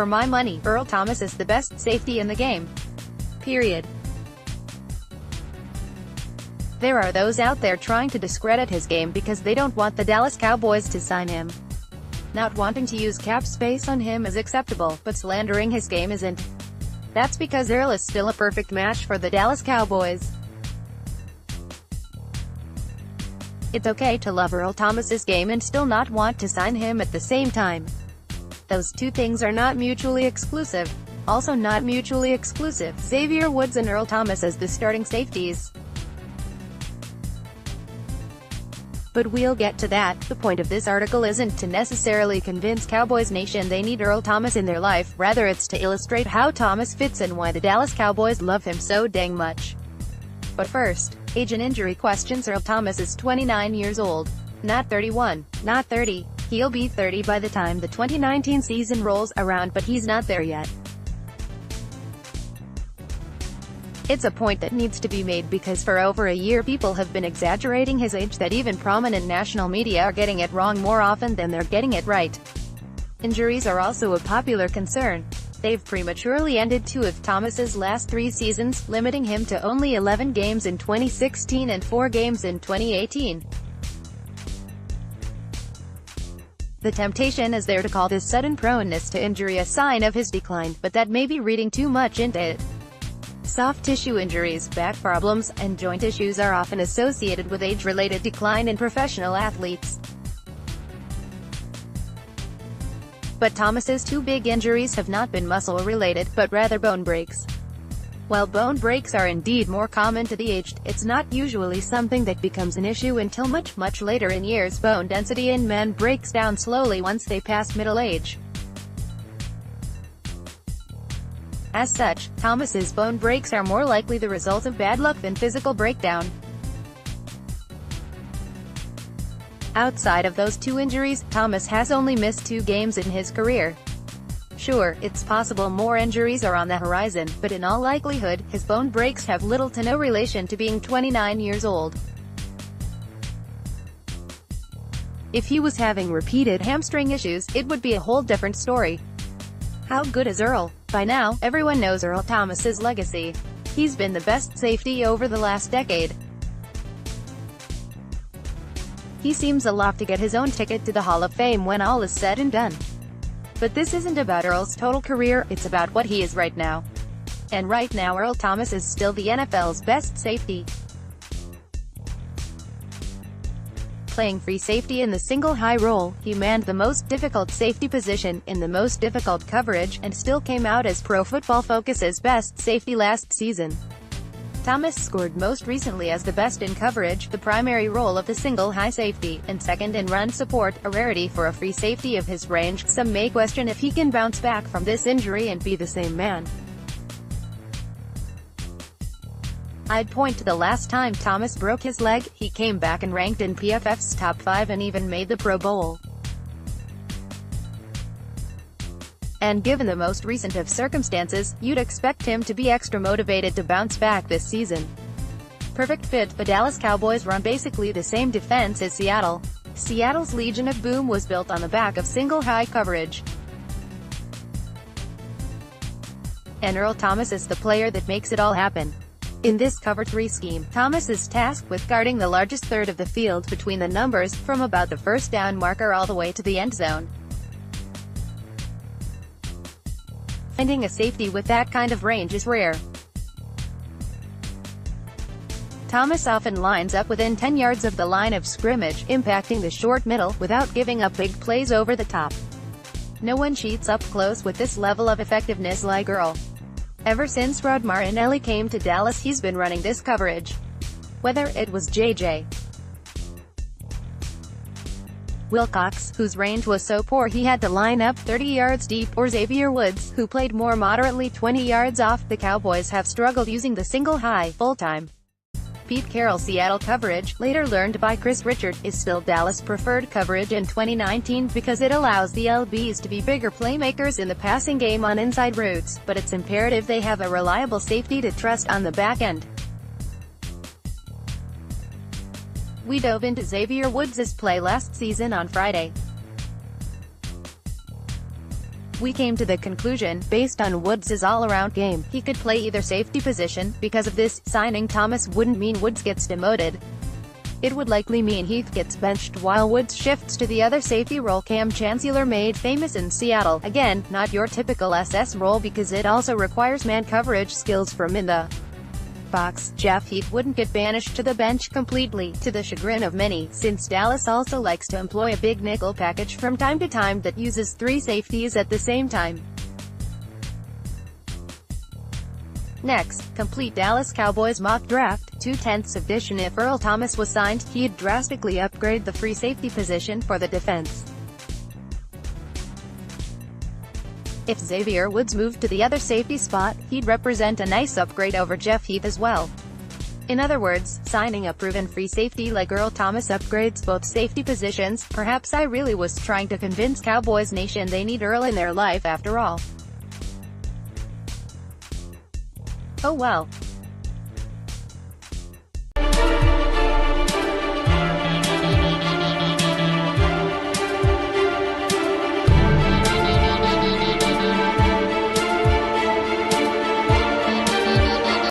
For my money, Earl Thomas is the best safety in the game. Period. There are those out there trying to discredit his game because they don't want the Dallas Cowboys to sign him. Not wanting to use cap space on him is acceptable, but slandering his game isn't. That's because Earl is still a perfect match for the Dallas Cowboys. It's okay to love Earl Thomas's game and still not want to sign him at the same time. Those two things are not mutually exclusive. Also not mutually exclusive, Xavier Woods and Earl Thomas as the starting safeties. But we'll get to that. The point of this article isn't to necessarily convince Cowboys Nation they need Earl Thomas in their life, rather it's to illustrate how Thomas fits and why the Dallas Cowboys love him so dang much. But first, age and injury questions. Earl Thomas is 29 years old. Not 31, not 30. He'll be 30 by the time the 2019 season rolls around, but he's not there yet. It's a point that needs to be made because for over a year people have been exaggerating his age, that even prominent national media are getting it wrong more often than they're getting it right. Injuries are also a popular concern. They've prematurely ended 2 of Thomas's last 3 seasons, limiting him to only 11 games in 2016 and 4 games in 2018. The temptation is there to call this sudden proneness to injury a sign of his decline, but that may be reading too much into it. Soft tissue injuries, back problems, and joint issues are often associated with age-related decline in professional athletes. But Thomas's 2 big injuries have not been muscle-related, but rather bone breaks. While bone breaks are indeed more common to the aged, it's not usually something that becomes an issue until much later in years. Bone density in men breaks down slowly once they pass middle age. As such, Thomas's bone breaks are more likely the result of bad luck than physical breakdown. Outside of those 2 injuries, Thomas has only missed 2 games in his career. Sure, it's possible more injuries are on the horizon, but in all likelihood, his bone breaks have little to no relation to being 29 years old. If he was having repeated hamstring issues, it would be a whole different story. How good is Earl? By now, everyone knows Earl Thomas's legacy. He's been the best safety over the last decade. He seems a lot to get his own ticket to the Hall of Fame when all is said and done. But this isn't about Earl's total career, it's about what he is right now. And right now Earl Thomas is still the NFL's best safety. Playing free safety in the single high role, he manned the most difficult safety position, in the most difficult coverage, and still came out as Pro Football Focus's best safety last season. Thomas scored most recently as the best in coverage, the primary role of the single high safety, and second in run support, a rarity for a free safety of his range. Some may question if he can bounce back from this injury and be the same man. I'd point to the last time Thomas broke his leg. He came back and ranked in PFF's top 5 and even made the Pro Bowl. And given the most recent of circumstances, you'd expect him to be extra motivated to bounce back this season. Perfect fit. The Dallas Cowboys run basically the same defense as Seattle. Seattle's Legion of Boom was built on the back of single high coverage. And Earl Thomas is the player that makes it all happen. In this cover 3 scheme, Thomas is tasked with guarding the largest third of the field between the numbers, from about the first down marker all the way to the end zone. Finding a safety with that kind of range is rare. Thomas often lines up within 10 yards of the line of scrimmage, impacting the short middle, without giving up big plays over the top. No one cheats up close with this level of effectiveness like Earl. Ever since Rod Marinelli came to Dallas, he's been running this coverage. Whether it was J.J. Wilcox, whose range was so poor he had to line up 30 yards deep, or Xavier Woods, who played more moderately 20 yards off, the Cowboys have struggled using the single high, full-time. Pete Carroll's Seattle coverage, later learned by Chris Richard, is still Dallas' preferred coverage in 2019 because it allows the LBs to be bigger playmakers in the passing game on inside routes, but it's imperative they have a reliable safety to trust on the back end. We dove into Xavier Woods' play last season on Friday. We came to the conclusion, based on Woods' all-around game, he could play either safety position. Because of this, signing Thomas wouldn't mean Woods gets demoted. It would likely mean Heath gets benched while Woods shifts to the other safety role Cam Chancellor made famous in Seattle. Again, not your typical SS role because it also requires man coverage skills from in the box. Jeff Heath wouldn't get banished to the bench completely, to the chagrin of many, since Dallas also likes to employ a big nickel package from time to time that uses 3 safeties at the same time. Next, complete Dallas Cowboys mock draft, 2/10 edition. If Earl Thomas was signed, he'd drastically upgrade the free safety position for the defense. If Xavier Woods moved to the other safety spot, he'd represent a nice upgrade over Jeff Heath as well. In other words, signing a proven free safety like Earl Thomas upgrades both safety positions. Perhaps I really was trying to convince Cowboys Nation they need Earl in their life after all. Oh well.